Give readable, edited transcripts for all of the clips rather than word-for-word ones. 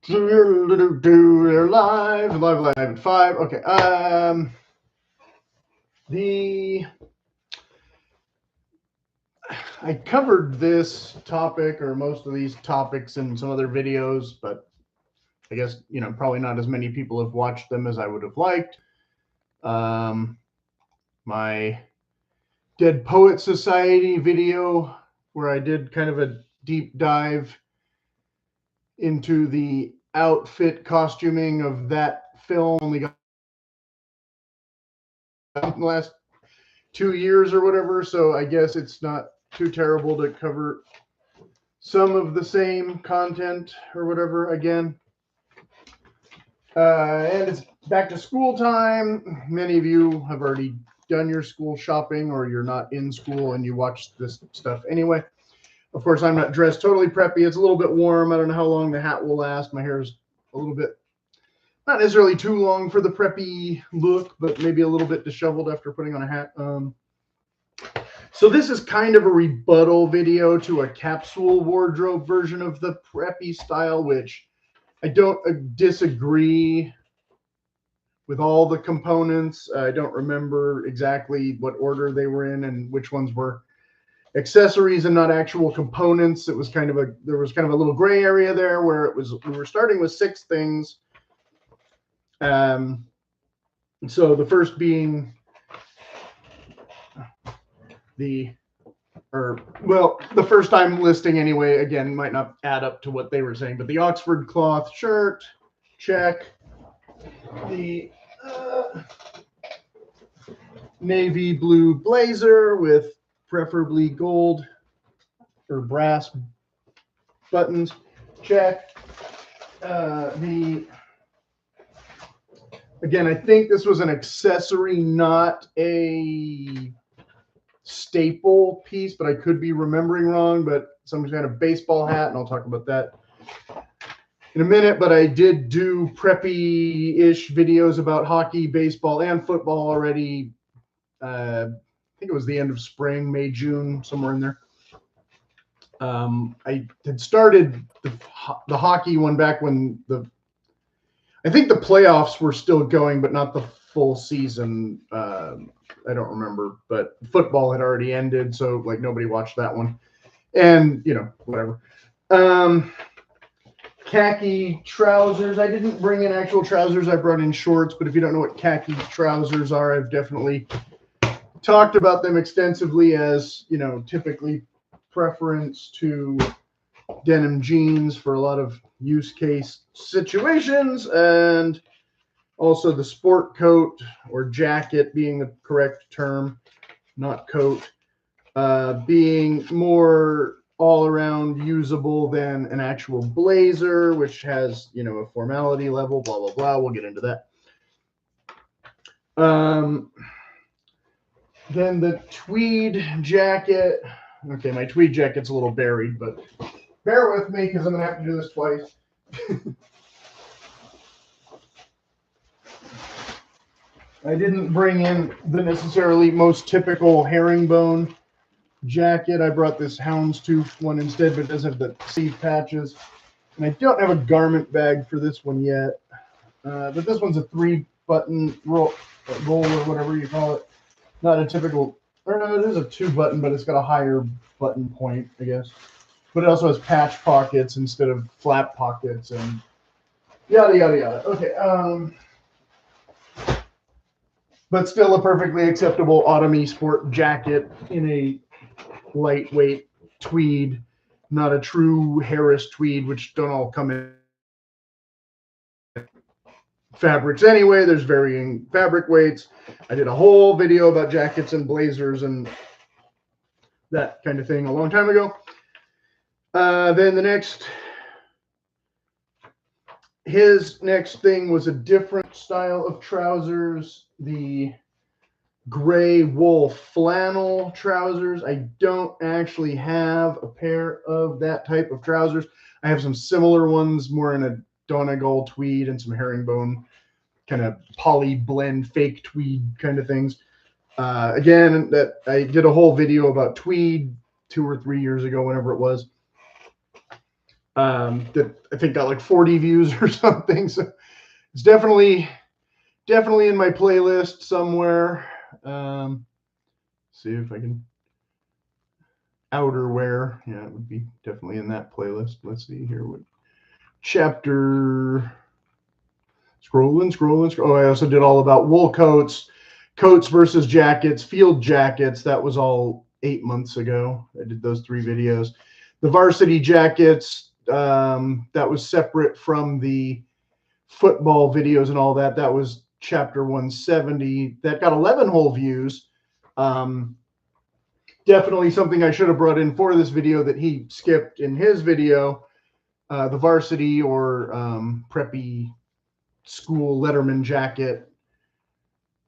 They're live at 5. Okay. I covered this topic or most of these topics in some other videos, but I guess, probably not as many people have watched them as I would have liked. My Dead Poet Society video, where I did kind of a deep dive into the outfit costuming of that film, only got in the last 2 years or whatever, so I guess it's not too terrible to cover some of the same content or whatever again. And it's back to school time. Many of you have already done your school shopping, or you're not in school and you watch this stuff anyway. Of course, I'm not dressed totally preppy. It's a little bit warm. I don't know how long the hat will last. My hair is a little bit, not necessarily too long for the preppy look, but maybe a little bit disheveled after putting on a hat. So this is kind of a rebuttal video to a capsule wardrobe version of the preppy style, which I don't disagree with all the components. I don't remember exactly what order they were in and which ones were accessories and not actual components. There was kind of a little gray area there where we were starting with 6 things. So the first being the first time listing anyway, again, might not add up to what they were saying, but the Oxford cloth shirt, check. The navy blue blazer with preferably gold or brass buttons, check. Again, I think this was an accessory, not a staple piece, but I could be remembering wrong. But someone's got a baseball hat, and I'll talk about that in a minute. But I did do preppy-ish videos about hockey, baseball, and football already. I think it was the end of spring, May, June, somewhere in there. I had started the hockey one back when I think the playoffs were still going, but not the full season. I don't remember, but football had already ended, so like nobody watched that one. And whatever. Khaki trousers. I didn't bring in actual trousers. I brought in shorts, but if you don't know what khaki trousers are, I've definitely talked about them extensively as, typically preference to denim jeans for a lot of use case situations, and also the sport coat or jacket being the correct term, not coat, being more all around usable than an actual blazer, which has, a formality level, blah, blah, blah. We'll get into that. Then the tweed jacket. Okay, my tweed jacket's a little buried, but bear with me because I'm going to have to do this twice. I didn't bring in the necessarily most typical herringbone jacket. I brought this houndstooth one instead, but it does have the sleeve patches. And I don't have a garment bag for this one yet. But this one's a 3-button roll or whatever you call it. Not a typical, or no, it is a 2-button, but it's got a higher button point, I guess. But it also has patch pockets instead of flap pockets and yada, yada, yada. Okay. But still a perfectly acceptable autumn sport jacket in a lightweight tweed, not a true Harris tweed, which don't all come in fabrics anyway. There's varying fabric weights. I did a whole video about jackets and blazers and that kind of thing a long time ago. Then his next thing was a different style of trousers, the gray wool flannel trousers. I don't actually have a pair of that type of trousers. I have some similar ones, more in a Donegal tweed and some herringbone kind of poly blend fake tweed kind of things. Again, that I did a whole video about tweed 2 or 3 years ago, whenever it was. that I think got like 40 views or something. So it's definitely in my playlist somewhere. See if I can. Outerwear, yeah, it would be definitely in that playlist. Let's see here, what chapter? Scrolling. Oh, I also did all about wool coats versus jackets, field jackets. That was all 8 months ago. I did those 3 videos. The varsity jackets, that was separate from the football videos and all that. That was chapter 170. That got 11 whole views. Definitely something I should have brought in for this video that he skipped in his video. The varsity or preppy school Letterman jacket.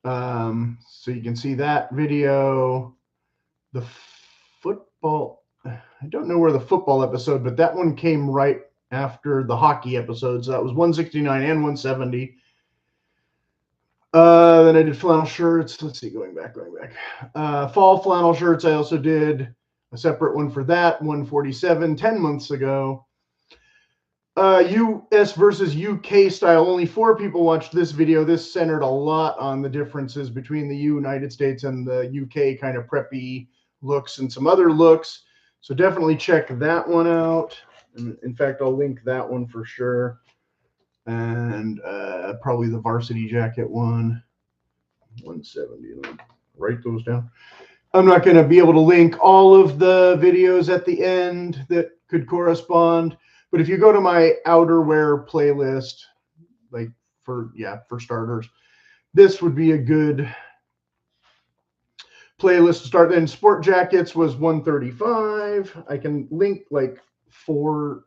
So you can see that video. The football, I don't know where the football episode, but that one came right after the hockey episode. So that was 169 and 170. Then I did flannel shirts. Let's see, going back. Fall flannel shirts, I also did a separate one for that, 147, 10 months ago. US versus UK style. Only 4 people watched this video. This centered a lot on the differences between the United States and the UK kind of preppy looks and some other looks. So definitely check that one out. In fact, I'll link that one for sure. And probably the varsity jacket one, 170. Write those down. I'm not going to be able to link all of the videos at the end that could correspond. But if you go to my outerwear playlist, like for starters, this would be a good playlist to start. Then sport jackets was 135. I can link like 4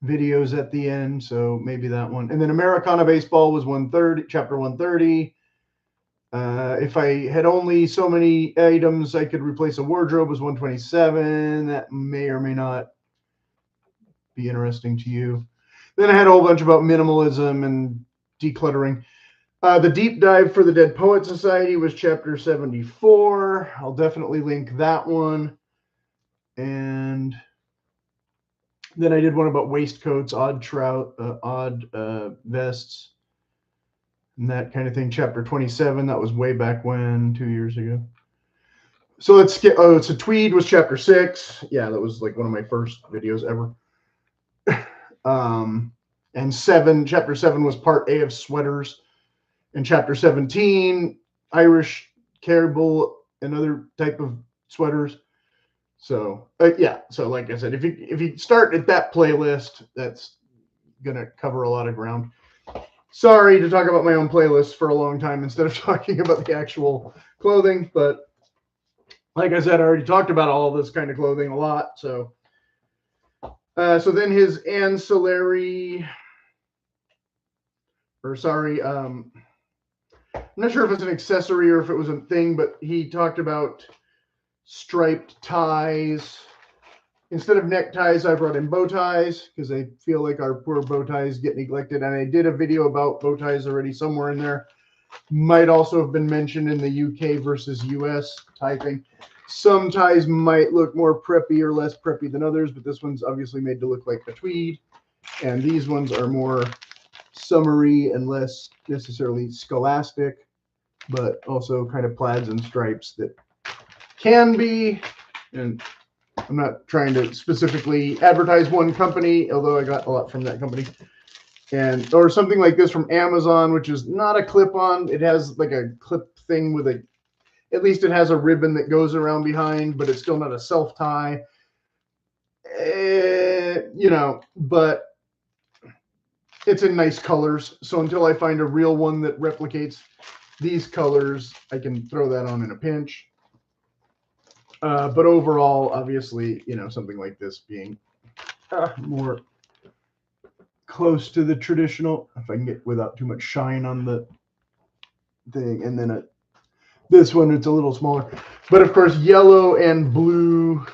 videos at the end, so maybe that one. And then Americana baseball was 130, chapter 130. If I had only so many items I could replace a wardrobe was 127. That may or may not be interesting to you. Then I had a whole bunch about minimalism and decluttering. The deep dive for the Dead Poet Society was chapter 74. I'll definitely link that one. And then I did one about waistcoats, odd vests, and that kind of thing. Chapter 27. That was way back when, 2 years ago. So let's skip. Oh, it's a tweed was chapter 6. Yeah, that was like one of my first videos ever. And chapter 7 was part A of sweaters, and chapter 17 Irish caribou and other type of sweaters. So yeah, so like I said, if you start at that playlist, that's gonna cover a lot of ground. Sorry to talk about my own playlist for a long time instead of talking about the actual clothing, but like I said, I already talked about all this kind of clothing a lot. So then his ancillary, I'm not sure if it's an accessory or if it was a thing, but he talked about striped ties. Instead of neckties, I brought in bow ties because I feel like our poor bow ties get neglected. And I did a video about bow ties already somewhere in there. Might also have been mentioned in the UK versus US tie thing. Some ties might look more preppy or less preppy than others, but this one's obviously made to look like a tweed. And these ones are more summery and less necessarily scholastic, but also kind of plaids and stripes that can be. And I'm not trying to specifically advertise one company, although I got a lot from that company. Or something like this from Amazon, which is not a clip-on. It has like a clip thing with at least it has a ribbon that goes around behind, but it's still not a self-tie. But it's in nice colors. So until I find a real one that replicates these colors, I can throw that on in a pinch. But overall, obviously, something like this being more close to the traditional, if I can get without too much shine on the thing. And then this one, it's a little smaller. But of course, yellow and blue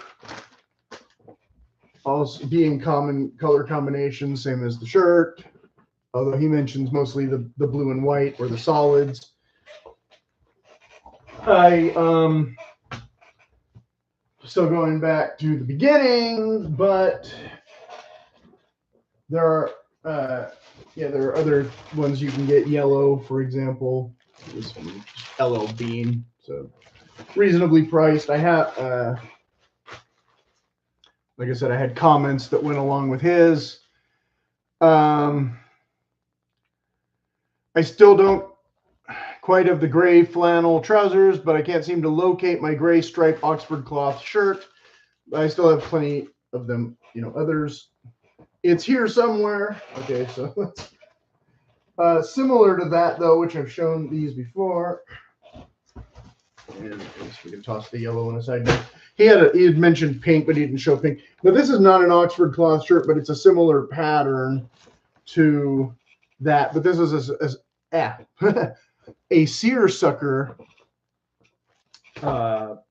also being common color combinations, same as the shirt. Although he mentions mostly the blue and white or the solids. Still going back to the beginning, but There are, yeah, there are other ones you can get. Yellow, for example. This one, just LL Bean, so reasonably priced. I have, like I said, I had comments that went along with his. I still don't quite have the gray flannel trousers, but I can't seem to locate my gray striped Oxford cloth shirt. I still have plenty of them, you know, others. It's here somewhere. Okay, so let's, similar to that though, which I've shown these before. And I guess we can toss the yellow one aside now. He had mentioned pink, but he didn't show pink. Now this is not an Oxford cloth shirt, but it's a similar pattern to that. But this is a seersucker, but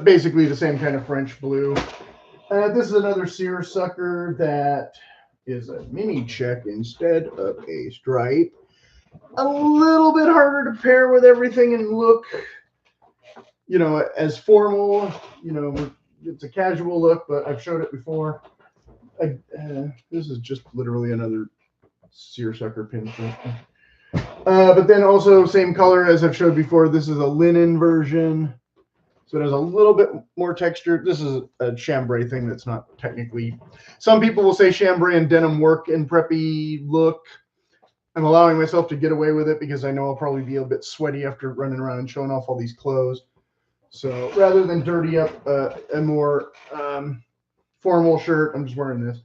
basically the same kind of French blue. This is another seersucker that is a mini check instead of a stripe. A little bit harder to pair with everything and look, you know, as formal. You know, it's a casual look, but I've showed it before. This is just literally another seersucker pinstripe. But then also same color as I've showed before. This is a linen version. So it has a little bit more texture. This is a chambray thing that's not technically. Some people will say chambray and denim work in preppy look. I'm allowing myself to get away with it because I know I'll probably be a bit sweaty after running around and showing off all these clothes. So rather than dirty up a more formal shirt, I'm just wearing this.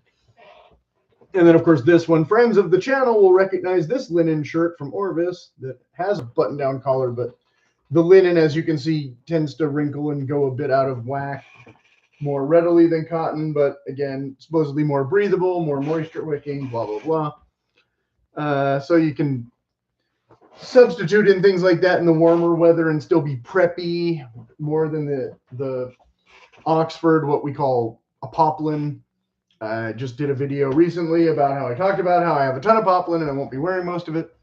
And then, of course, this one. Friends of the channel will recognize this linen shirt from Orvis that has a button-down collar, but the linen, as you can see, tends to wrinkle and go a bit out of whack more readily than cotton, but again, supposedly more breathable, more moisture wicking, blah, blah, blah. So you can substitute in things like that in the warmer weather and still be preppy more than the Oxford, what we call a poplin. I just did a video recently about how I talked about how I have a ton of poplin and I won't be wearing most of it.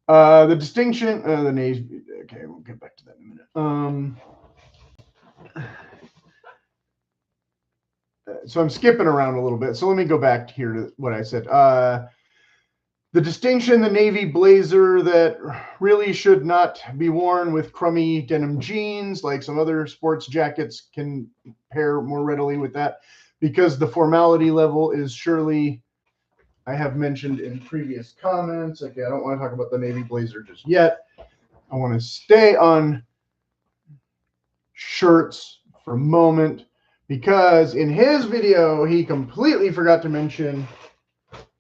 The distinction, the neigh, okay, we'll get back to that in a minute. So I'm skipping around a little bit. So let me go back here to what I said. The distinction, the navy blazer that really should not be worn with crummy denim jeans, like some other sports jackets can pair more readily with that, because the formality level is surely, I have mentioned in previous comments. Okay, I don't want to talk about the navy blazer just yet. I want to stay on shirts for a moment, because in his video, he completely forgot to mention,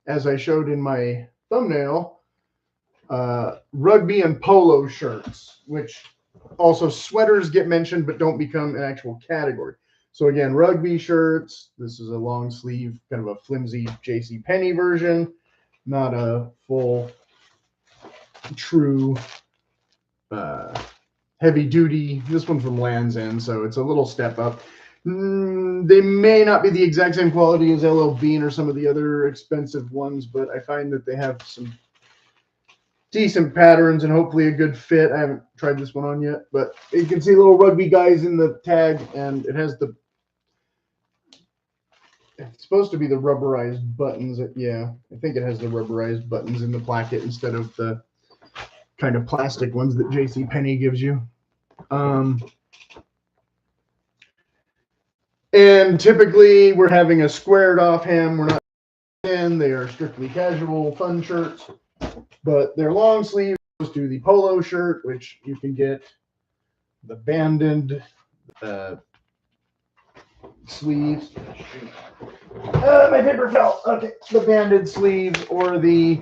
as I showed in my thumbnail, rugby and polo shirts, which also sweaters get mentioned but don't become an actual category. So again, rugby shirts. This is a long sleeve, kind of a flimsy JCPenney version, not a full, true, heavy duty. This one from Land's End, so it's a little step up. They may not be the exact same quality as LL Bean or some of the other expensive ones, but I find that they have some decent patterns and hopefully a good fit. I haven't tried this one on yet, but you can see little rugby guys in the tag, and it has it's supposed to be the rubberized buttons. Yeah, I think it has the rubberized buttons in the placket instead of the kind of plastic ones that JCPenney gives you. And typically we're having a squared off hem. We're not in. They are strictly casual, fun shirts, but they're long sleeves to the polo shirt, which you can get the banded sleeves. My paper fell. Okay, the banded sleeves or the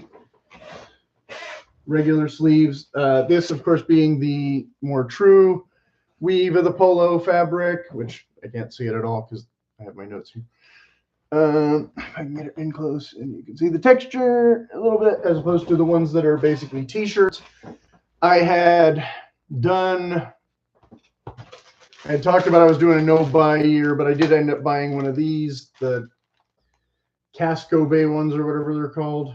regular sleeves. This, of course, being the more true weave of the polo fabric, which I can't see it at all because I have my notes here. If I can get it in close, and you can see the texture a little bit, as opposed to the ones that are basically t-shirts. I had talked about I was doing a no-buy year, but I did end up buying one of these, the Casco Bay ones or whatever they're called.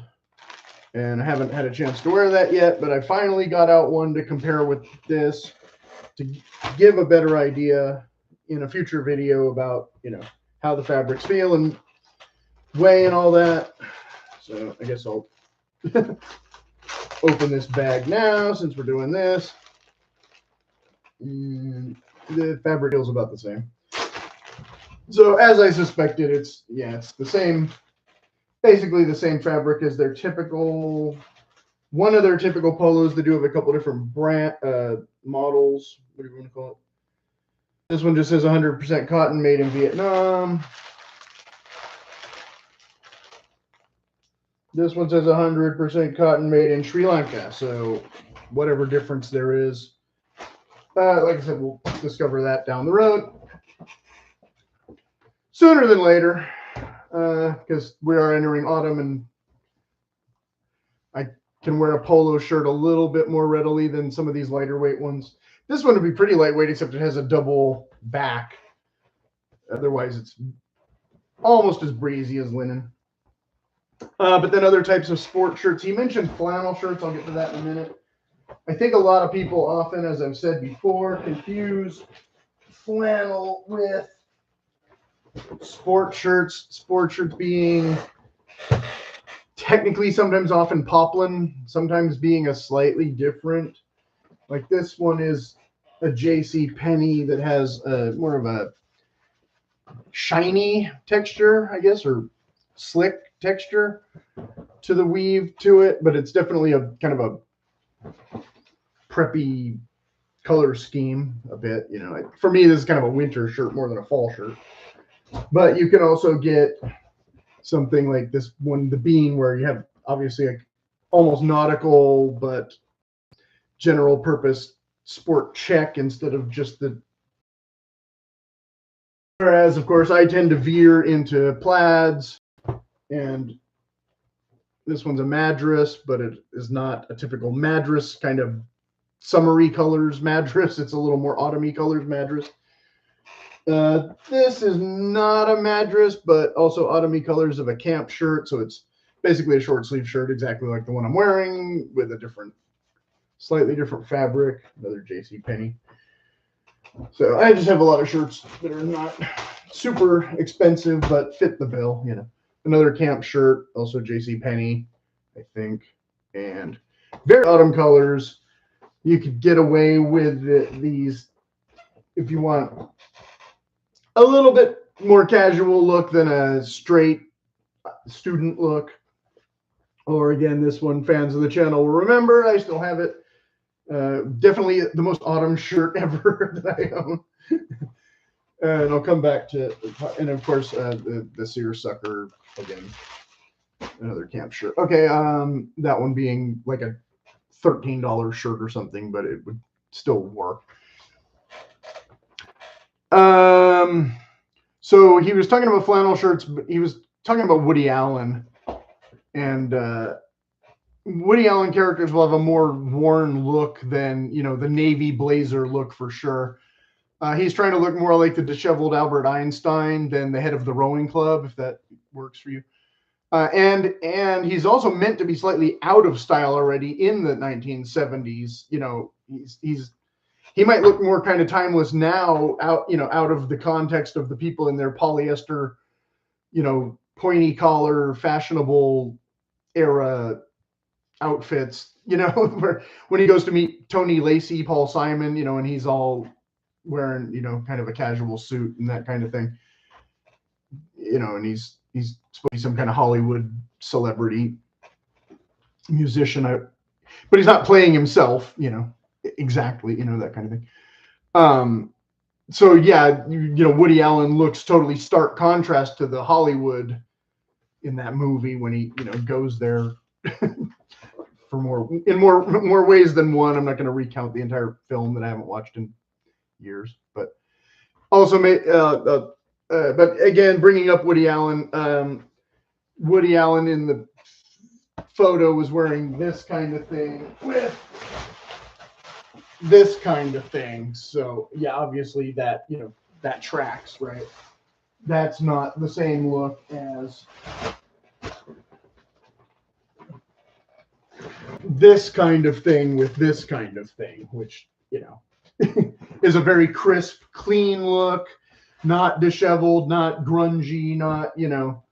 And I haven't had a chance to wear that yet, but I finally got out one to compare with this to give a better idea in a future video about, you know, how the fabrics feel. And weighing all that. So I guess I'll open this bag now since we're doing this. And the fabric feels about the same. So as I suspected, it's the same, basically the same fabric as their typical, one of their typical polos. They do have a couple different brand models. What do you want to call it? This one just says 100% cotton, made in Vietnam. This one says 100% cotton, made in Sri Lanka. So whatever difference there is, like I said, we'll discover that down the road. Sooner than later, because we are entering autumn and I can wear a polo shirt a little bit more readily than some of these lighter weight ones. This one would be pretty lightweight, except it has a double back. Otherwise, it's almost as breezy as linen. But then other types of sport shirts. He mentioned flannel shirts. I'll get to that in a minute. I think a lot of people often, as I've said before, confuse flannel with sport shirts. Sport shirts being technically sometimes often poplin, sometimes being a slightly different. Like this one is a J.C. Penney that has more of a shiny texture, I guess, or slick texture to the weave to it, but it's definitely a kind of a preppy color scheme a bit. You know, for me, this is kind of a winter shirt more than a fall shirt. But you can also get something like this one, the bean, where you have obviously a almost nautical but general purpose sport check instead of just the. Whereas, of course, I tend to veer into plaids, and this one's a madras, but it is not a typical madras kind of summery colors madras. It's a little more autumny colors madras. This is not a madras, but also autumny colors of a camp shirt. So it's basically a short sleeve shirt, exactly like the one I'm wearing, with a different, slightly different fabric. Another J.C. Penney. So I just have a lot of shirts that are not super expensive, but fit the bill, you know. Another camp shirt, also J.C. Penney, I think, and very autumn colors. You could get away with these if you want a little bit more casual look than a straight student look. Or again, this one, fans of the channel will remember. I still have it. Definitely the most autumn shirt ever that I own. And I'll come back to, and of course, the seersucker again, another camp shirt. Okay, that one being like a $13 shirt or something, but it would still work. So he was talking about flannel shirts, but he was talking about Woody Allen, and Woody Allen characters will have a more worn look than, you know, the navy blazer look for sure. He's trying to look more like the disheveled Albert Einstein than the head of the rowing club, if that works for you. And he's also meant to be slightly out of style already in the 1970s. You know, he might look more kind of timeless now, out of the context of the people in their polyester, you know, pointy collar, fashionable era outfits. You know, where when he goes to meet Tony Lacey, Paul Simon, you know, and he's all wearing, you know, kind of a casual suit and that kind of thing, you know, and he's supposed to be some kind of Hollywood celebrity musician, but he's not playing himself, you know, exactly, you know, that kind of thing. So yeah, you know, Woody Allen looks totally stark contrast to the Hollywood in that movie when he, you know, goes there for more ways than one. I'm not going to recount the entire film that I haven't watched in years, but also but again, bringing up Woody Allen, Woody Allen in the photo was wearing this kind of thing with this kind of thing. So yeah, obviously that, you know, that tracks, right? That's not the same look as this kind of thing with this kind of thing, which, you know, is a very crisp, clean look, not disheveled, not grungy, not, you know,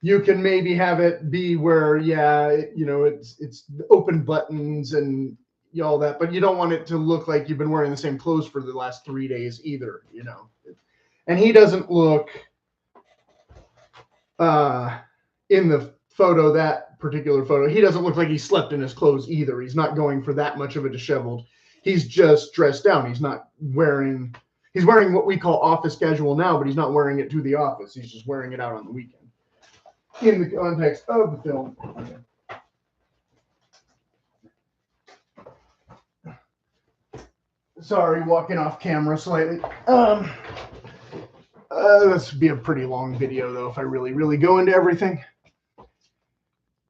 You can maybe have it be where, yeah, it's open buttons and all that, but you don't want it to look like you've been wearing the same clothes for the last 3 days either, And he doesn't look in the photo, that particular photo, he doesn't look like he slept in his clothes either. He's not going for that much of a disheveled. He's just dressed down. He's wearing what we call office casual now, but he's not wearing it to the office. He's just wearing it out on the weekend. In the context of the film. Sorry, walking off camera slightly. This would be a pretty long video though if I really go into everything.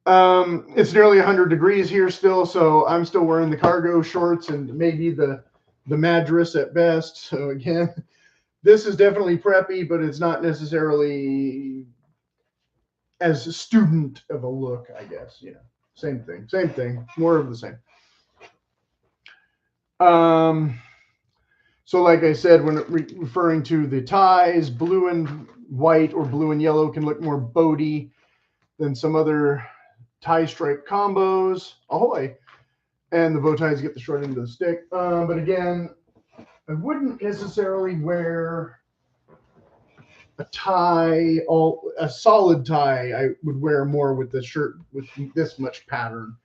It's nearly 100 degrees here still, so I'm still wearing the cargo shorts and maybe the madras at best. So again, this is definitely preppy, but it's not necessarily as a student of a look, I guess. Same thing, more of the same. So like I said, when referring to the ties, blue and white or blue and yellow can look more boaty than some other tie stripe combos. Ahoy! And the bow ties get the short end of the stick. But again, I wouldn't necessarily wear a tie, a solid tie. I would wear more with the shirt with this much pattern.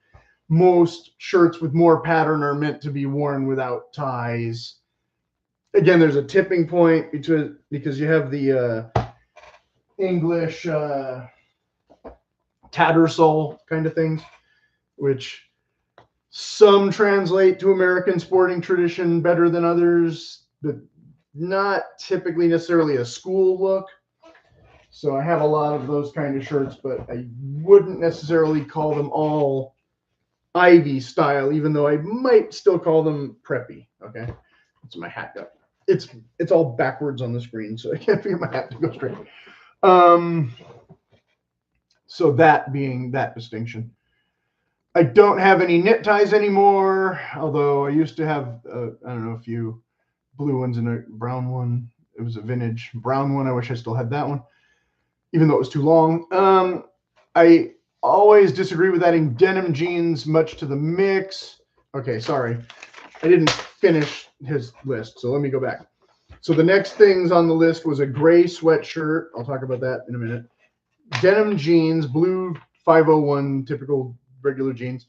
Most shirts with more pattern are meant to be worn without ties. Again, there's a tipping point because you have the English tattersall kind of things, which some translate to American sporting tradition better than others, but not typically necessarily a school look. So I have a lot of those kind of shirts, but I wouldn't necessarily call them all Ivy style, even though I might still call them preppy. Okay, that's my hat up. It's all backwards on the screen, so I can't figure my hat to go straight. So that being that distinction. I don't have any knit ties anymore, although I used to have, I don't know, a few blue ones and a brown one. It was a vintage brown one. I wish I still had that one, even though it was too long. I always disagree with adding denim jeans much to the mix. Okay, sorry. I didn't finish his list, so let me go back. So the next things on the list was a gray sweatshirt. I'll talk about that in a minute. Denim jeans, blue 501, typical regular jeans.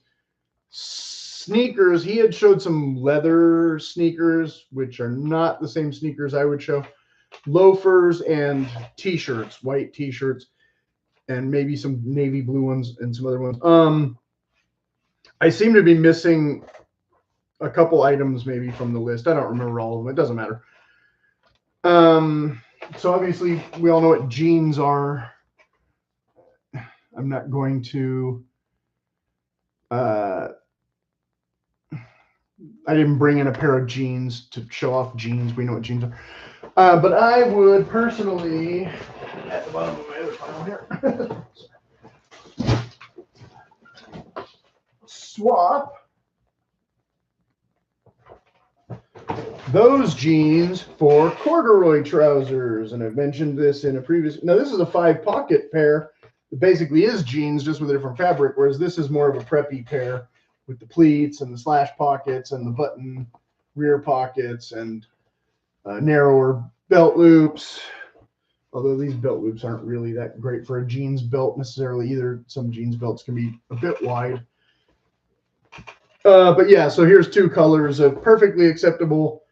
Sneakers, he had showed some leather sneakers, which are not the same sneakers I would show. Loafers and t-shirts, white t-shirts, and maybe some navy blue ones and some other ones. I seem to be missing a couple items maybe from the list. I don't remember all of them. It doesn't matter. So obviously we all know what jeans are. I'm not going to I didn't bring in a pair of jeans to show off jeans. We know what jeans are. But I would personally, at the bottom of my other file here, swap those jeans for corduroy trousers. And I've mentioned this in a previous, now this is a 5-pocket pair. It basically is jeans, just with a different fabric, whereas this is more of a preppy pair with the pleats and the slash pockets and the button rear pockets and narrower belt loops. Although these belt loops aren't really that great for a jeans belt necessarily either. Some jeans belts can be a bit wide. But yeah, so here's 2 colors of perfectly acceptable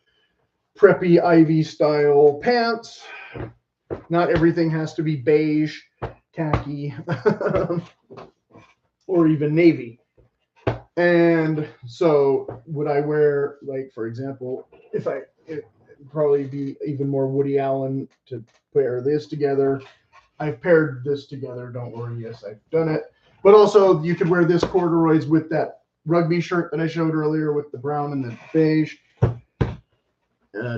preppy Ivy style pants. Not everything has to be beige, khaki, or even navy. And so would I wear, like, for example, it'd probably be even more Woody Allen to pair this together. I've paired this together. Don't worry. Yes, I've done it. But also you could wear this corduroys with that rugby shirt that I showed earlier with the brown and the beige.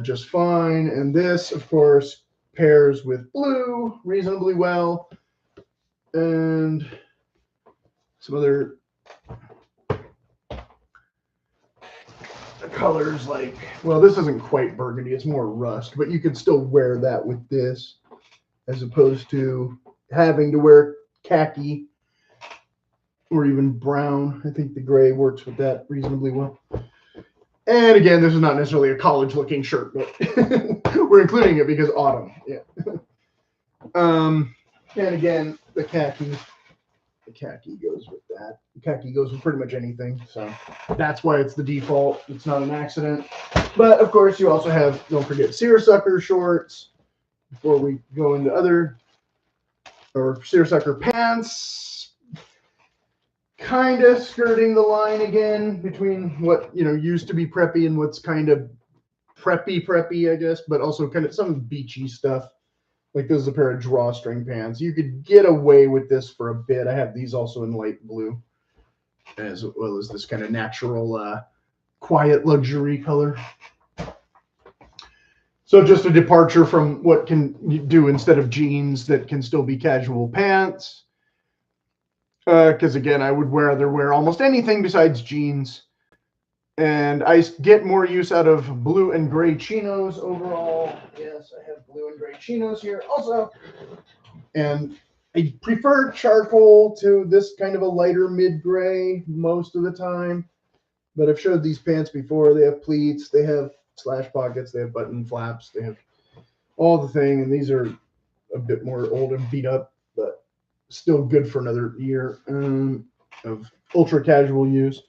Just fine. And this, of course, pairs with blue reasonably well. And some other colors like, well, this isn't quite burgundy, it's more rust, but you could still wear that with this as opposed to having to wear khaki or even brown. I think the gray works with that reasonably well. And again, this is not necessarily a college-looking shirt, but we're including it because autumn. Yeah. And again, the khaki goes with that. The khaki goes with pretty much anything, so that's why it's the default. It's not an accident. But of course, you also have, don't forget, seersucker shorts. Before we go into other, or seersucker pants, kind of skirting the line again between what used to be preppy and what's kind of preppy, I guess, but also kind of some beachy stuff. Like this is a pair of drawstring pants. You could get away with this for a bit. I have these also in light blue, as well as this kind of natural, quiet luxury color. So just a departure from what can you do instead of jeans that can still be casual pants. Because again, I would rather wear almost anything besides jeans. And I get more use out of blue and gray chinos overall. Yes, I have blue and gray chinos here also. And I prefer charcoal to this kind of a lighter mid-gray most of the time. But I've showed these pants before. They have pleats, they have slash pockets, they have button flaps, they have all the thing. And these are a bit more old and beat up, but still good for another year of ultra casual use.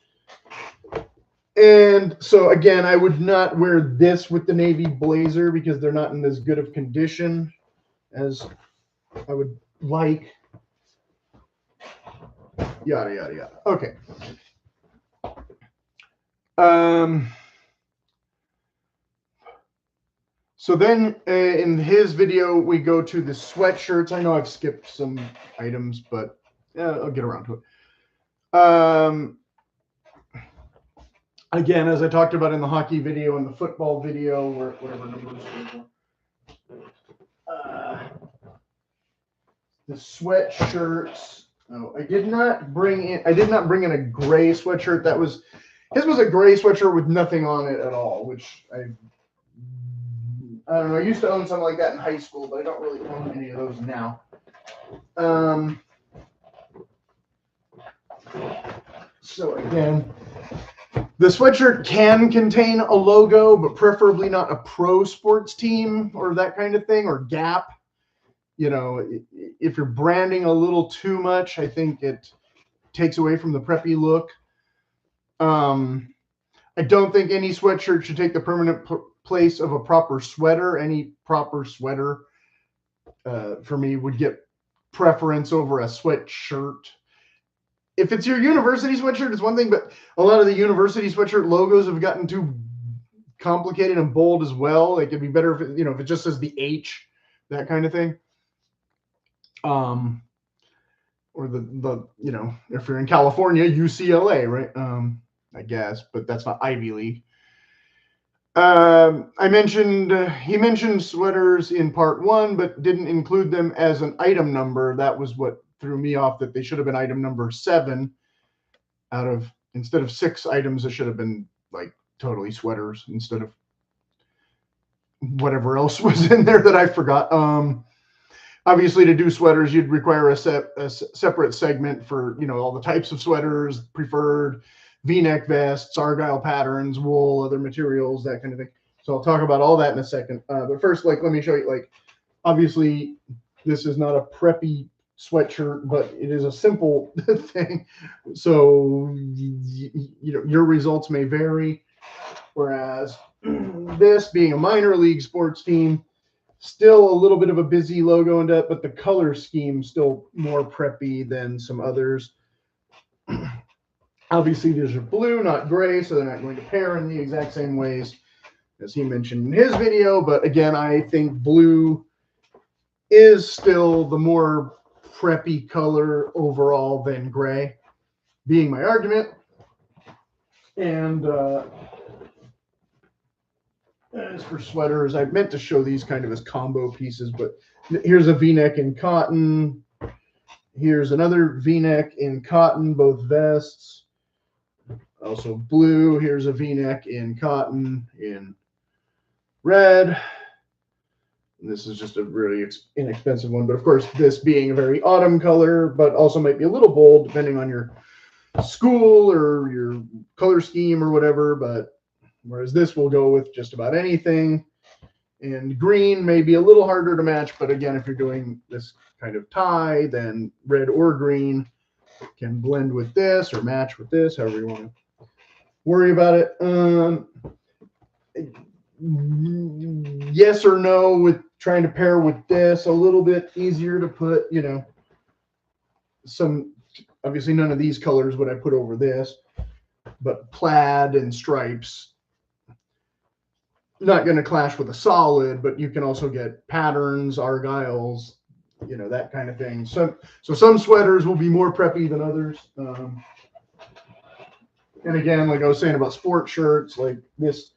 And so again, I would not wear this with the navy blazer because they're not in as good of condition as I would like. Yada, yada, yada. Okay. So then in his video, we go to the sweatshirts. I know I've skipped some items, but I'll get around to it. Again, as I talked about in the hockey video and the football video, or whatever numbers the sweatshirts. Oh, I did not bring in a gray sweatshirt. His was a gray sweatshirt with nothing on it at all, which I don't know. I used to own something like that in high school, but I don't really own any of those now. So again, the sweatshirt can contain a logo, but preferably not a pro sports team or that kind of thing, or Gap. If you're branding a little too much, I think it takes away from the preppy look. I don't think any sweatshirt should take the permanent place of a proper sweater. Any proper sweater, for me, would get preference over a sweatshirt. If it's your university sweatshirt, it's one thing, but a lot of the university sweatshirt logos have gotten too complicated and bold as well. It could be better if if it just says the H, that kind of thing. Or the if you're in California, UCLA, right? I guess, but that's not Ivy League. He mentioned sweaters in part 1, but didn't include them as an item number. That was what threw me off, that they should have been item number 7 instead of 6 items. It should have been like totally sweaters instead of whatever else was in there that I forgot. Obviously, to do sweaters, you'd require a separate segment for all the types of sweaters, preferred V-neck vests, argyle patterns, wool, other materials, that kind of thing. So I'll talk about all that in a second. But first, let me show you. Obviously, this is not a preppy sweatshirt, but it is a simple thing. So your results may vary. Whereas this, being a minor league sports team, still a little bit of a busy logo and that, but the color scheme still more preppy than some others. Obviously, these are blue, not gray, so they're not going to pair in the exact same ways as he mentioned in his video. But again, I think blue is still the more preppy color overall than gray, being my argument. And as for sweaters, I meant to show these kind of as combo pieces, but here's a V-neck in cotton. Here's another V-neck in cotton, both vests. Also blue. Here's a V-neck in cotton in red. This is just a really inexpensive one, but of course, this being a very autumn color, but also might be a little bold depending on your school or your color scheme or whatever. But whereas this will go with just about anything. And green may be a little harder to match, but again, if you're doing this kind of tie, then red or green can blend with this or match with this, however you want to worry about it. Yes or no with trying to pair with this, a little bit easier to put, you know, some, obviously none of these colors would I put over this, but plaid and stripes, not going to clash with a solid, but you can also get patterns, argyles, you know, that kind of thing. So some sweaters will be more preppy than others. And again, like I was saying about sport shirts, like this,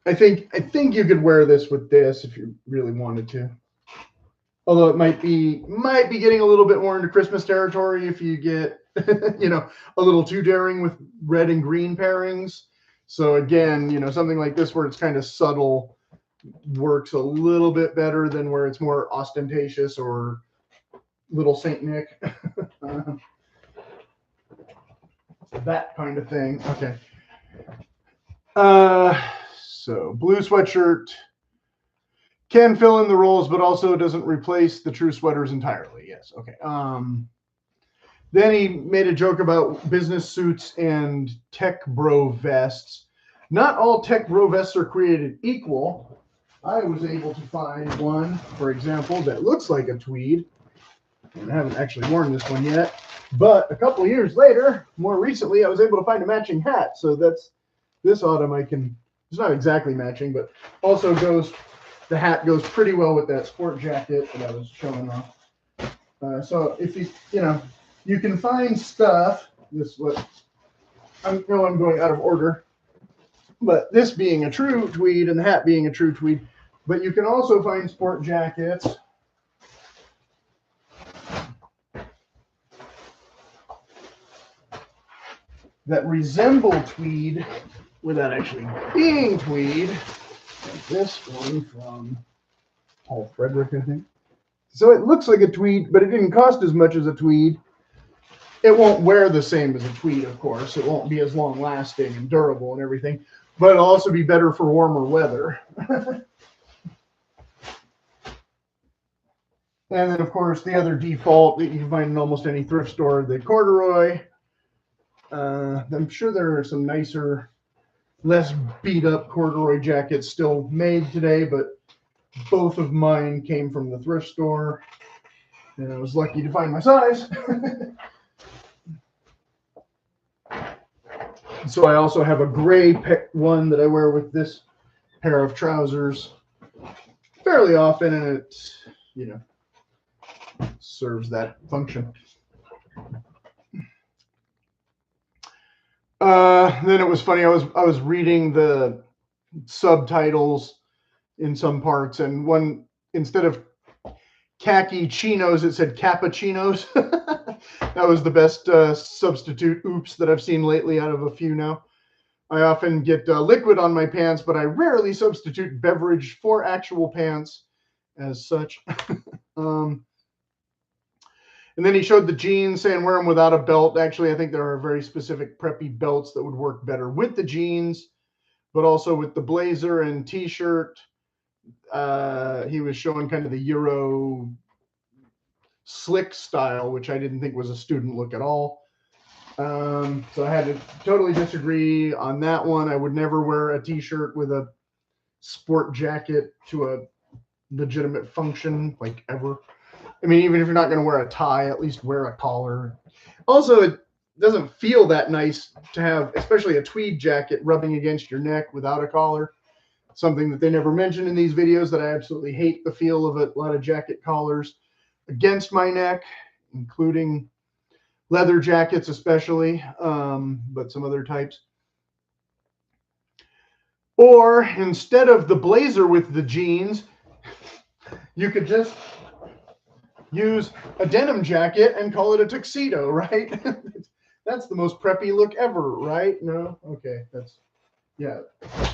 I think you could wear this with this if you really wanted to. Although it might be getting a little bit more into Christmas territory if you get, you know, a little too daring with red and green pairings. So again, you know, something like this where it's kind of subtle works a little bit better than where it's more ostentatious or little Saint Nick. That kind of thing. Okay. So blue sweatshirt can fill in the roles, but also doesn't replace the true sweaters entirely. Yes. Okay. Then he made a joke about business suits and tech bro vests. Not all tech bro vests are created equal. I was able to find one, for example, that looks like a tweed. And I haven't actually worn this one yet. But a couple of years later, more recently, I was able to find a matching hat. So that's this autumn I can, it's not exactly matching, but also goes, the hat goes pretty well with that sport jacket that I was showing off. So if you know, you can find stuff, this what, I'm going out of order, but this being a true tweed and the hat being a true tweed, but you can also find sport jackets that resemble tweed without actually being tweed. Like this one from Paul Frederick, I think. So it looks like a tweed, but it didn't cost as much as a tweed. It won't wear the same as a tweed, of course. It won't be as long lasting and durable and everything, but it'll also be better for warmer weather. And then, of course, the other default that you can find in almost any thrift store, the corduroy. I'm sure there are some nicer, less beat up corduroy jackets still made today, but both of mine came from the thrift store, and I was lucky to find my size. So I also have a gray one that I wear with this pair of trousers fairly often, and it, you know, serves that function. Then it was funny. I was reading the subtitles in some parts, and one, instead of khaki chinos, it said cappuccinos. That was the best substitute oops that I've seen lately out of a few now. I often get liquid on my pants, but I rarely substitute beverage for actual pants as such. And then he showed the jeans, saying wear them without a belt. Actually, I think there are very specific preppy belts that would work better with the jeans, but also with the blazer and t-shirt. He was showing kind of the Euro slick style, which I didn't think was a student look at all. So I had to totally disagree on that one. I would never wear a t-shirt with a sport jacket to a legitimate function, like ever. I mean, even if you're not going to wear a tie, at least wear a collar. Also, it doesn't feel that nice to have, especially a tweed jacket rubbing against your neck without a collar. Something that they never mention in these videos that I absolutely hate the feel of a lot of jacket collars against my neck, including leather jackets especially, but some other types. Or instead of the blazer with the jeans, you could just use a denim jacket and call it a tuxedo, right? That's the most preppy look ever, right? No? Okay, that's Yeah,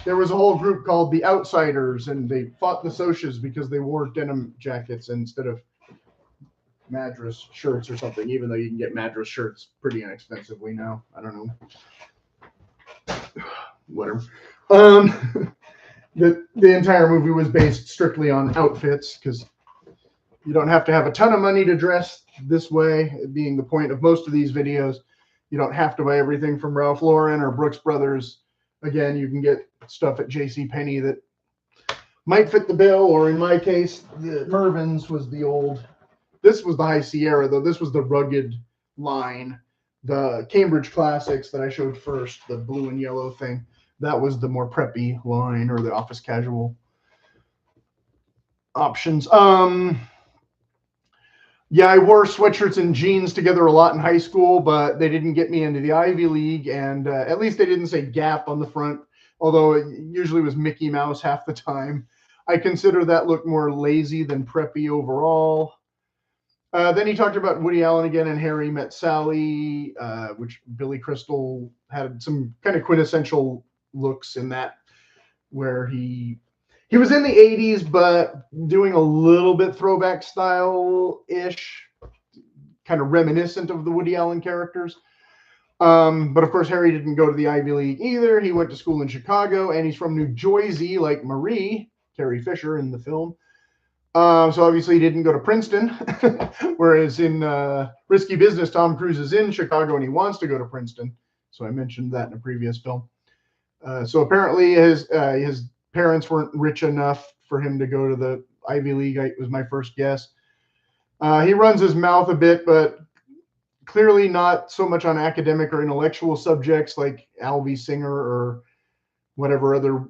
there was a whole group called the Outsiders, and they fought the Socias because they wore denim jackets instead of Madras shirts or something, even though you can get Madras shirts pretty inexpensively now. I don't know. Whatever. The entire movie was based strictly on outfits because you don't have to have a ton of money to dress this way, being the point of most of these videos. You don't have to buy everything from Ralph Lauren or Brooks Brothers. Again, you can get stuff at JCPenney that might fit the bill, or in my case, the Mervyn's was the old. This was the High Sierra, though. This was the rugged line. The Cambridge Classics that I showed first, the blue and yellow thing, that was the more preppy line, or the office casual options. Yeah, I wore sweatshirts and jeans together a lot in high school, but they didn't get me into the Ivy League, and at least they didn't say Gap on the front, although it usually was Mickey Mouse half the time. I consider that look more lazy than preppy overall. Then he talked about Woody Allen again and Harry Met Sally, which Billy Crystal had some kind of quintessential looks in that, where he was in the 80s, but doing a little bit throwback style-ish, kind of reminiscent of the Woody Allen characters. But of course, Harry didn't go to the Ivy League either. He went to school in Chicago, and he's from New Jersey, like Marie, Carrie Fisher in the film. So obviously he didn't go to Princeton, whereas in Risky Business, Tom Cruise is in Chicago and he wants to go to Princeton. So I mentioned that in a previous film. So apparently his parents weren't rich enough for him to go to the Ivy League, was my first guess. He runs his mouth a bit, but clearly not so much on academic or intellectual subjects like Alvy Singer or whatever other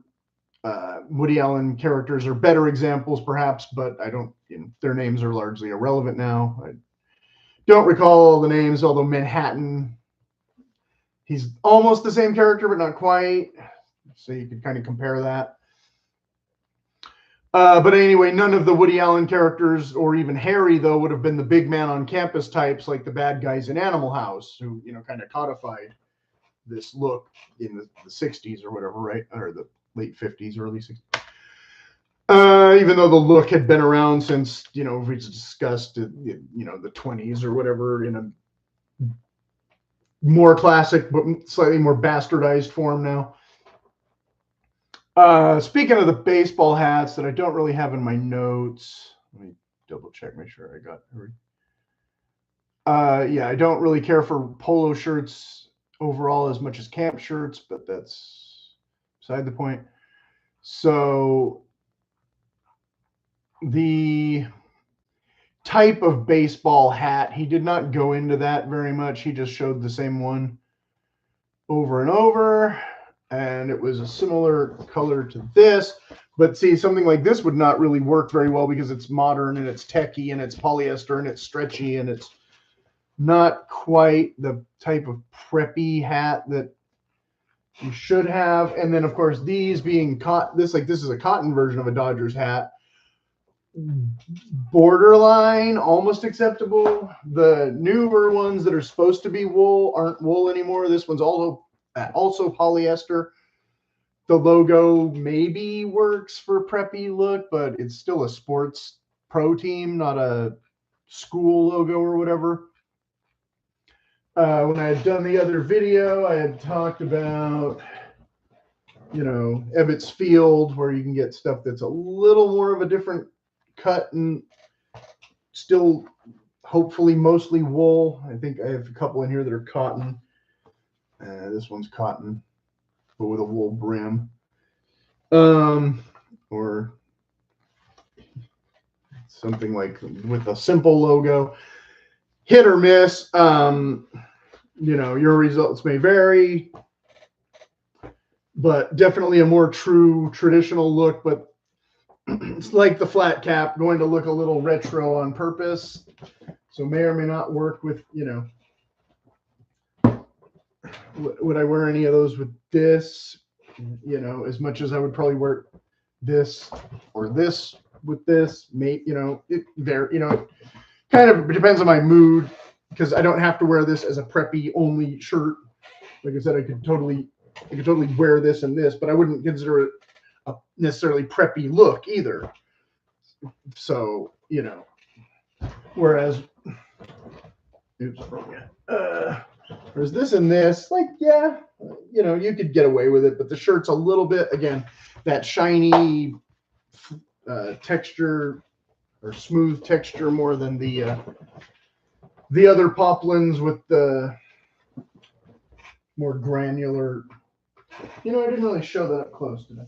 Woody Allen characters are better examples, perhaps, but I don't, their names are largely irrelevant now. I don't recall all the names, although Manhattan, he's almost the same character, but not quite. So you could kind of compare that. But anyway, none of the Woody Allen characters, or even Harry, though, would have been the big man on campus types like the bad guys in Animal House, who, kind of codified this look in the 60s or whatever, right? Or the late 50s, early 60s. Even though the look had been around since, we discussed, the 20s or whatever, in a more classic, but slightly more bastardized form now. Speaking of the baseball hats that I don't really have in my notes, let me double check, make sure I got it. Yeah, I don't really care for polo shirts overall as much as camp shirts, but that's beside the point. So the type of baseball hat, he did not go into that very much. He just showed the same one over and over, and it was a similar color to this. But see, something like this would not really work very well because it's modern and it's techy and it's polyester and it's stretchy and it's not quite the type of preppy hat that you should have. And then, of course, these being cotton, this is a cotton version of a Dodgers hat. Borderline, almost acceptable. The newer ones that are supposed to be wool aren't wool anymore. This one's also polyester. The logo maybe works for preppy look, but it's still a sports pro team, not a school logo or whatever. When I had done the other video, I had talked about, Ebbets Field, where you can get stuff that's a little more of a different cut and still hopefully mostly wool. I think I have a couple in here that are cotton. This one's cotton, but with a wool brim. Or something like with a simple logo. Hit or miss. Your results may vary, but definitely a more true traditional look. But it's like the flat cap, going to look a little retro on purpose. So may or may not work with, would I wear any of those with this? As much as I would probably wear this or this with this, it kind of depends on my mood, because I don't have to wear this as a preppy only shirt. Like I said, I could totally I could totally wear this and this, but I wouldn't consider it a necessarily preppy look either. So, you know, whereas, whereas this and this, like, yeah, you know, you could get away with it, but the shirt's a little bit, again, that shiny texture or smooth texture more than the other poplins with the more granular. You know, I didn't really show that up close, did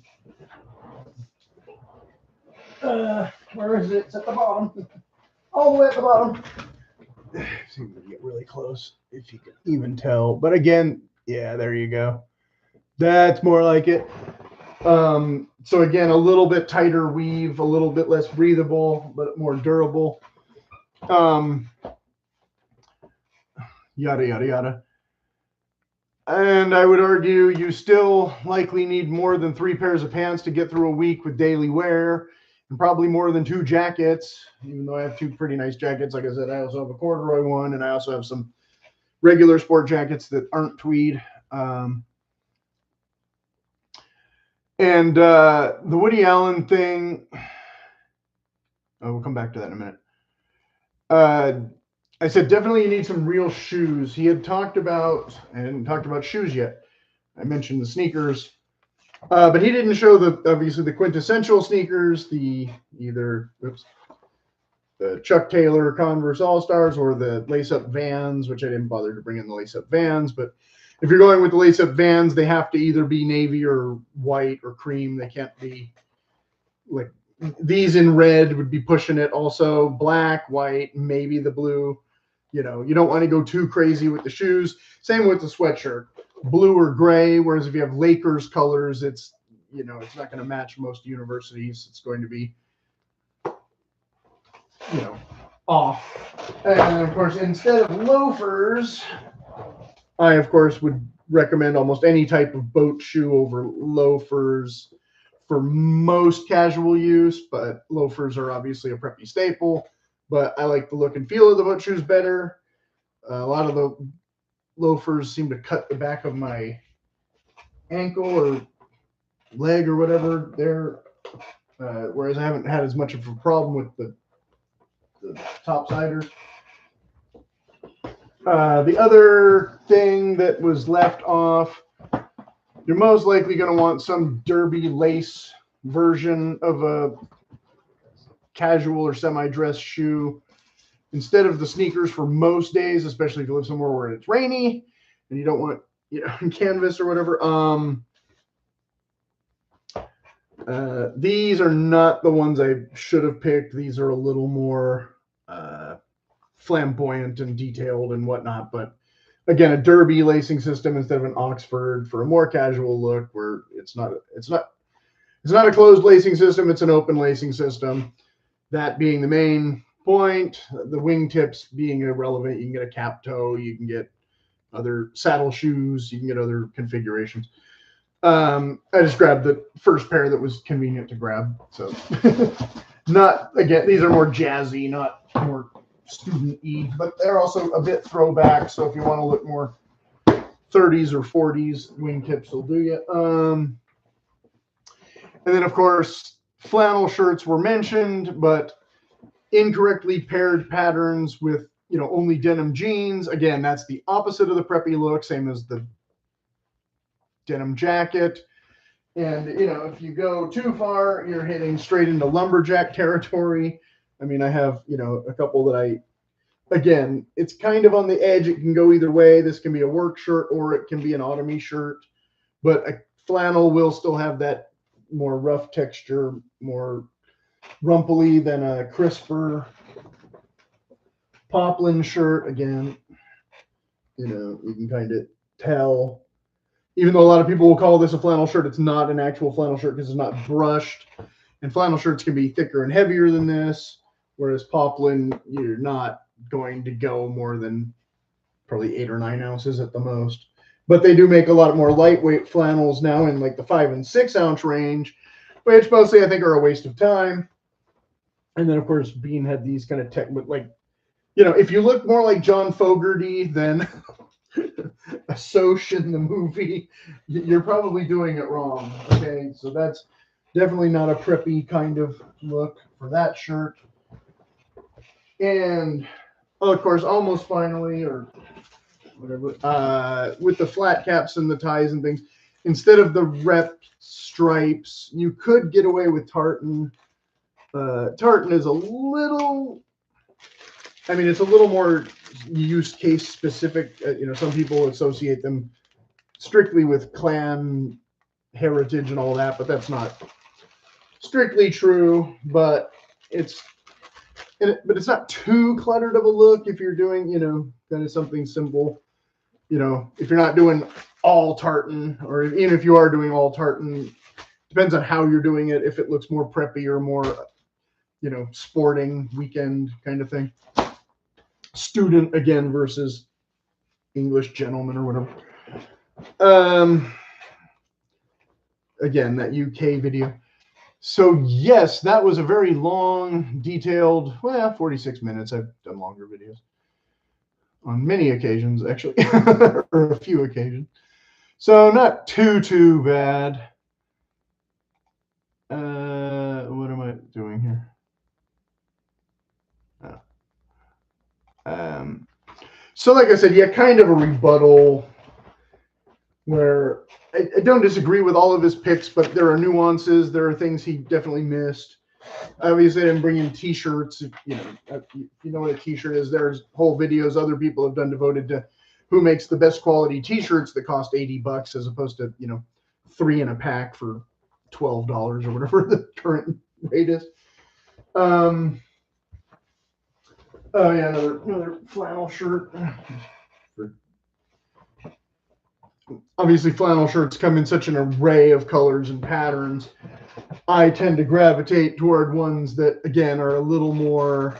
I? Where is it? It's at the bottom. All the way at the bottom. See if we can get really close, if you can even tell. But again, yeah, there you go. That's more like it. So again, a little bit tighter weave, a little bit less breathable, but more durable. Yada, yada, yada. And I would argue you still likely need more than 3 pairs of pants to get through a week with daily wear, and probably more than 2 jackets, even though I have 2 pretty nice jackets. Like I said, I also have a corduroy one, and I also have some regular sport jackets that aren't tweed. And the Woody Allen thing, we'll come back to that in a minute. I said definitely you need some real shoes. He had talked about, I hadn't talked about shoes yet. I mentioned the sneakers, but he didn't show obviously the quintessential sneakers, the Chuck Taylor Converse All-Stars or the lace-up Vans, which I didn't bother to bring in the lace-up Vans. But if you're going with the lace-up Vans, they have to either be navy or white or cream. They can't be like these in red would be pushing it. Also black, white, maybe the blue. You know, you don't want to go too crazy with the shoes. Same with the sweatshirt, blue or gray. Whereas if you have Lakers colors, it's, you know, it's not going to match most universities. It's going to be, you know, off. And of course, instead of loafers, I of course would recommend almost any type of boat shoe over loafers for most casual use, but loafers are obviously a preppy staple. But I like the look and feel of the boat shoes better. A lot of the loafers seem to cut the back of my ankle or leg or whatever there, whereas I haven't had as much of a problem with the topsiders. The other thing that was left off, you're most likely going to want some derby lace version of a casual or semi-dress shoe instead of the sneakers for most days, especially if you live somewhere where it's rainy and you don't want, you know, canvas or whatever. These are not the ones I should have picked. These are a little more flamboyant and detailed and whatnot, but again, a derby lacing system instead of an Oxford for a more casual look, where it's not a closed lacing system, it's an open lacing system. That being the main point, the wingtips being irrelevant. You can get a cap toe, you can get other saddle shoes, you can get other configurations. I just grabbed the first pair that was convenient to grab. So not, again, these are more jazzy, not more student-y, but they're also a bit throwback. So if you want to look more 30s or 40s, wingtips will do you. And then of course, flannel shirts were mentioned, but incorrectly paired patterns with, you know, only denim jeans. Again, that's the opposite of the preppy look, same as the denim jacket. And, you know, if you go too far, you're hitting straight into lumberjack territory. I mean, I have, you know, a couple that again, it's kind of on the edge. It can go either way. This can be a work shirt or it can be an autumn-y shirt, but a flannel will still have that more rough texture, more rumply than a crisper poplin shirt. Again, you know, you can kind of tell, even though a lot of people will call this a flannel shirt, it's not an actual flannel shirt because it's not brushed. And flannel shirts can be thicker and heavier than this, whereas poplin, you're not going to go more than probably 8 or 9 ounces at the most. But they do make a lot more lightweight flannels now in like the 5 and 6 ounce range, which mostly I think are a waste of time. And then of course, Bean had these kind of tech, but like, you know, if you look more like John Fogerty than a Soch in the movie, you're probably doing it wrong. Okay, so that's definitely not a preppy kind of look for that shirt. And of course, almost finally, or whatever, with the flat caps and the ties and things, instead of the rep stripes, you could get away with tartan. Tartan is a little, I mean, it's a little more use case specific. Some people associate them strictly with clan heritage and all that, but that's not strictly true. But it's not too cluttered of a look if you're doing, kind of something simple. If you're not doing all tartan, or even if you are doing all tartan, depends on how you're doing it. If it looks more preppy or more, sporting weekend kind of thing. Student again versus English gentleman or whatever. Again, that UK video. So yes, that was a very long, detailed, 46 minutes. I've done longer videos on many occasions, actually, or a few occasions. So not too bad. What am I doing here? So like I said, yeah, kind of a rebuttal where I don't disagree with all of his picks, but there are nuances. There are things he definitely missed. Obviously, I didn't bring in t-shirts. You know what a t-shirt is. There's whole videos other people have done devoted to who makes the best quality t-shirts that cost $80 as opposed to, 3 in a pack for $12 or whatever the current rate is. Oh yeah, another flannel shirt. Obviously, flannel shirts come in such an array of colors and patterns. I tend to gravitate toward ones that, again, are a little more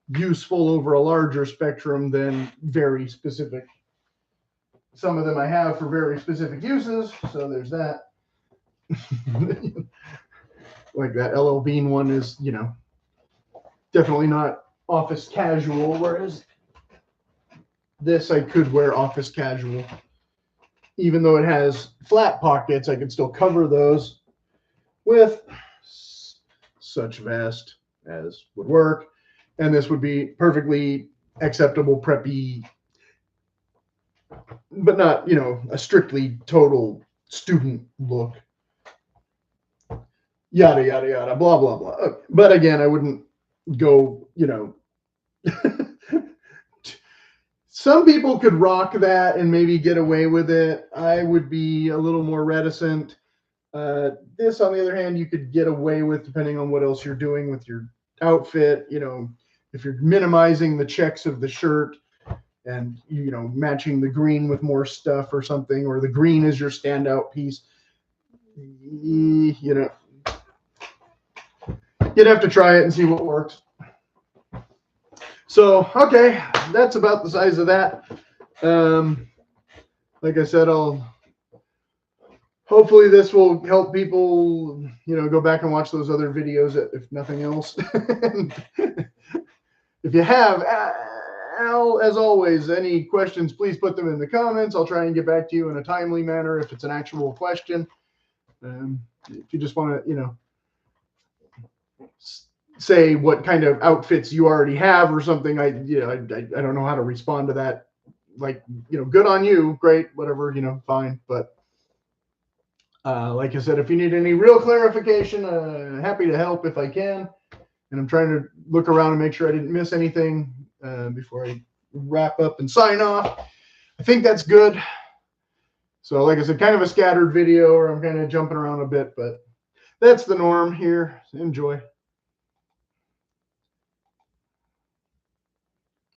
useful over a larger spectrum than very specific. Some of them I have for very specific uses, so there's that. Like that LL Bean one is, definitely not office casual, whereas this I could wear office casual. Even though it has flat pockets, I could still cover those with such vest as would work. And this would be perfectly acceptable preppy, but not, a strictly total student look. Yada, yada, yada, blah, blah, blah. But again, I wouldn't go, some people could rock that and maybe get away with it. I would be a little more reticent. This, on the other hand, you could get away with depending on what else you're doing with your outfit. If you're minimizing the checks of the shirt and, matching the green with more stuff or something, or the green is your standout piece, you'd have to try it and see what works. So, okay, that's about the size of that. Like I said, hopefully this will help people, go back and watch those other videos, if nothing else. If you have, as always, any questions, please put them in the comments. I'll try and get back to you in a timely manner if it's an actual question. If you just want to, say what kind of outfits you already have or something, I don't know how to respond to that. Like, good on you, great, whatever, fine. But like I said, if you need any real clarification, happy to help if I can. And I'm trying to look around and make sure I didn't miss anything before I wrap up and sign off. I think that's good. So like I said, kind of a scattered video, or I'm kind of jumping around a bit, but that's the norm here. Enjoy.